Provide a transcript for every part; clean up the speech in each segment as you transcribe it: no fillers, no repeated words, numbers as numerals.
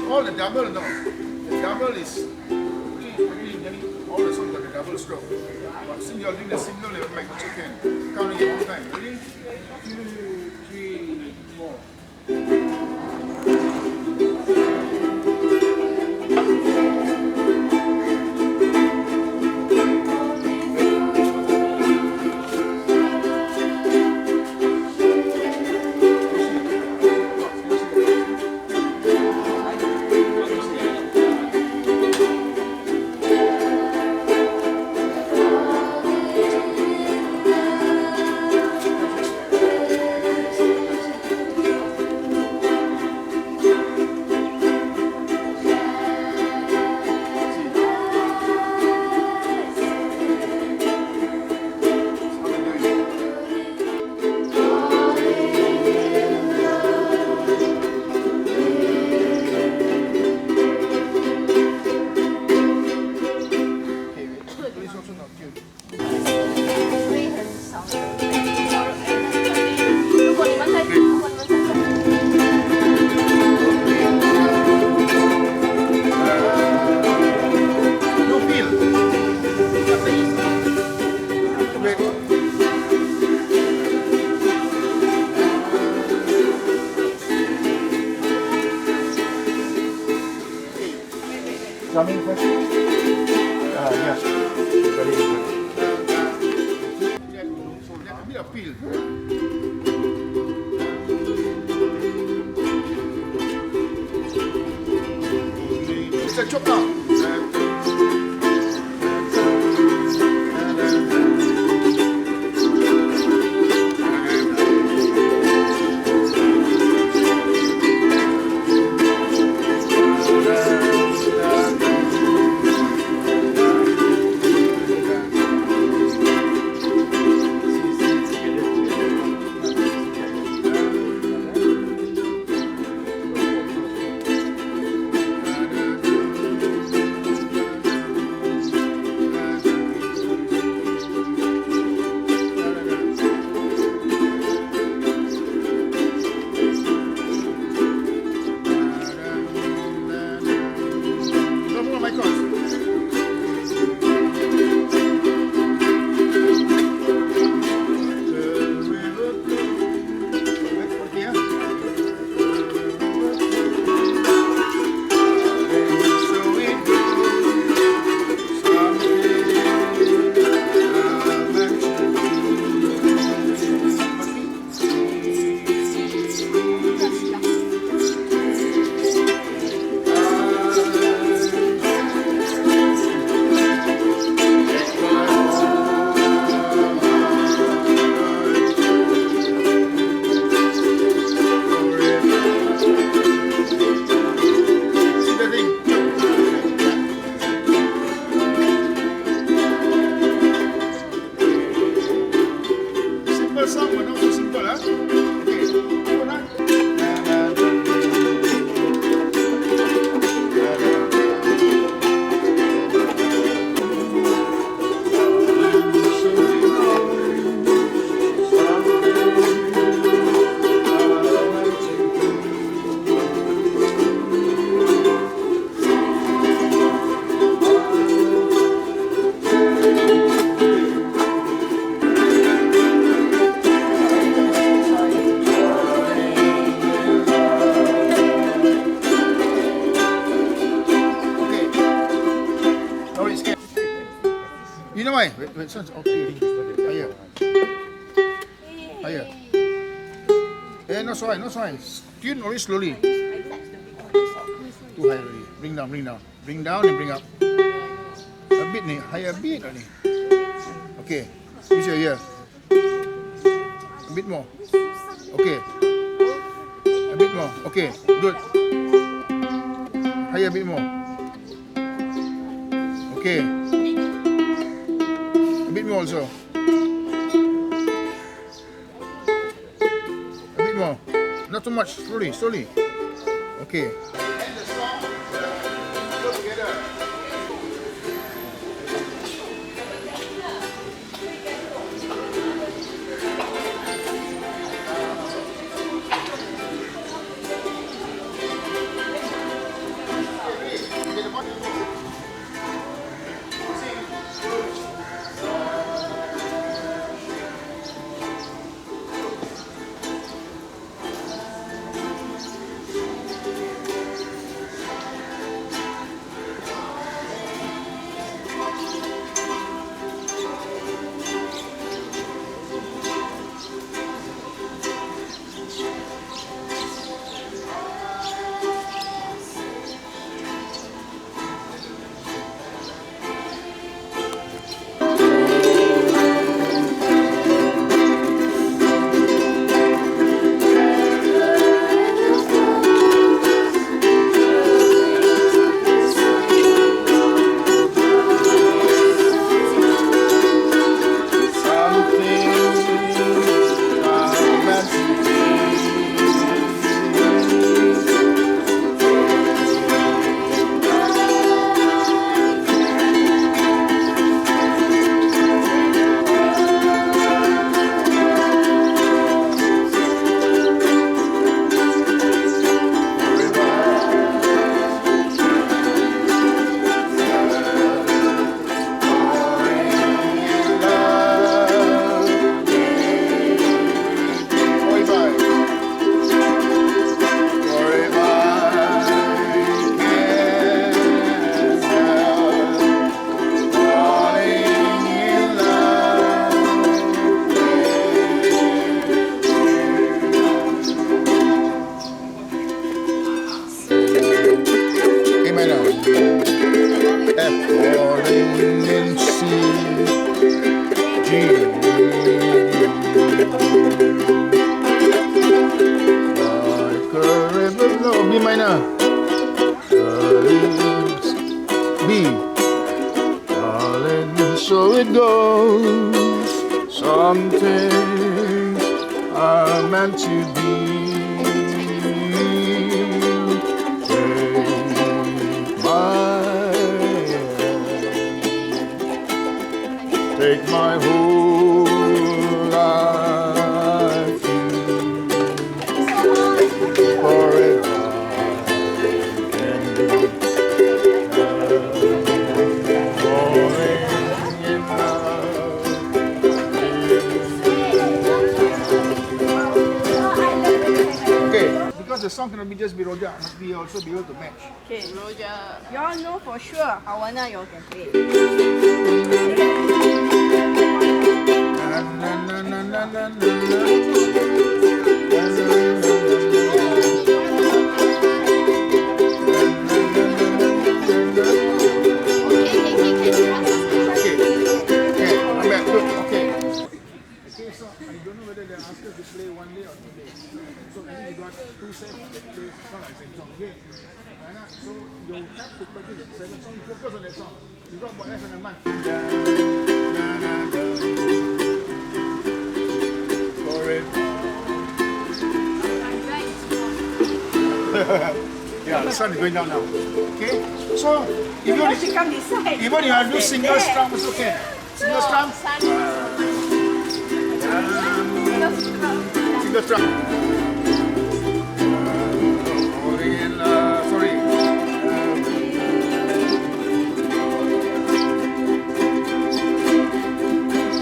All the double, no. The double is all the songs got the double stroke. But since you're doing the single, they will make what you can. Count it one time. Ready? 2, 3, 4. Coming first? Yeah. Very good. So let me appeal. Mr. Chopra. simple song, but not so simple, huh? Okay, good, huh? You know why? Wait, sounds okay. Higher. Higher. Eh, not so high, not so high. Tune only slowly. Too high already. Bring down, bring down. Bring down and bring up. A bit ni, higher a bit ni. Okay. Use your ear. A bit more. Okay. A bit more. Okay. Good. Higher a bit more. Okay. A bit more also. A bit more. Not too much. Slowly, slowly. Okay. And the song go together. B minor. B. Darling, so it goes. Some things are meant to be. Take my whole life forever can do. Falling in love. Okay, because the song cannot be just be Roja, must be also be able to match. Okay, Roja. Y'all know for sure Awana y'all can play. So you have to practice 7 songs, focus on that song. You got about less than a month. sun is going down now. Okay? So, if you Why want she to, come this side? even you want to do single strum, it's okay. Single strum? Single strum. Sorry.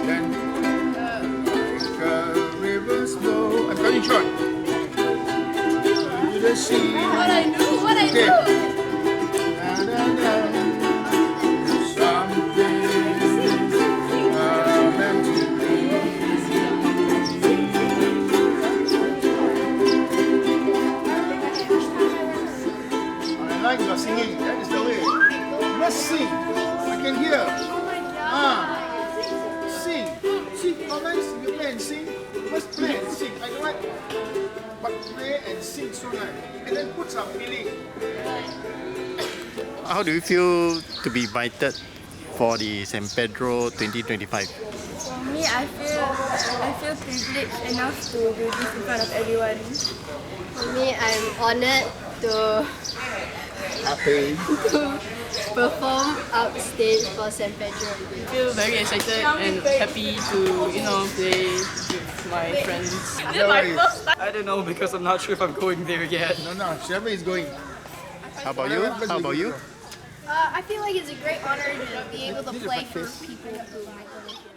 Then, rivers flow. I'm cutting short. To the sea. What I do? What I Okay. do? I like your singing. That is the way. You must sing. I can hear. Sing. Sing. How nice you play and sing. You must play and sing. I don't like. But play and sing so nice. And then put some feeling. How do you feel to be invited for the San Pedro 2025? For me, I feel privileged enough to do this in front of everyone. For me, I'm honored to perform upstage for San Pedro. I feel very excited and happy to, play with my friends. No worries. I don't know because I'm not sure if I'm going there yet. No, Shelby is going. How about you? How about you? I feel like it's a great honor to be able to play for people who might go there.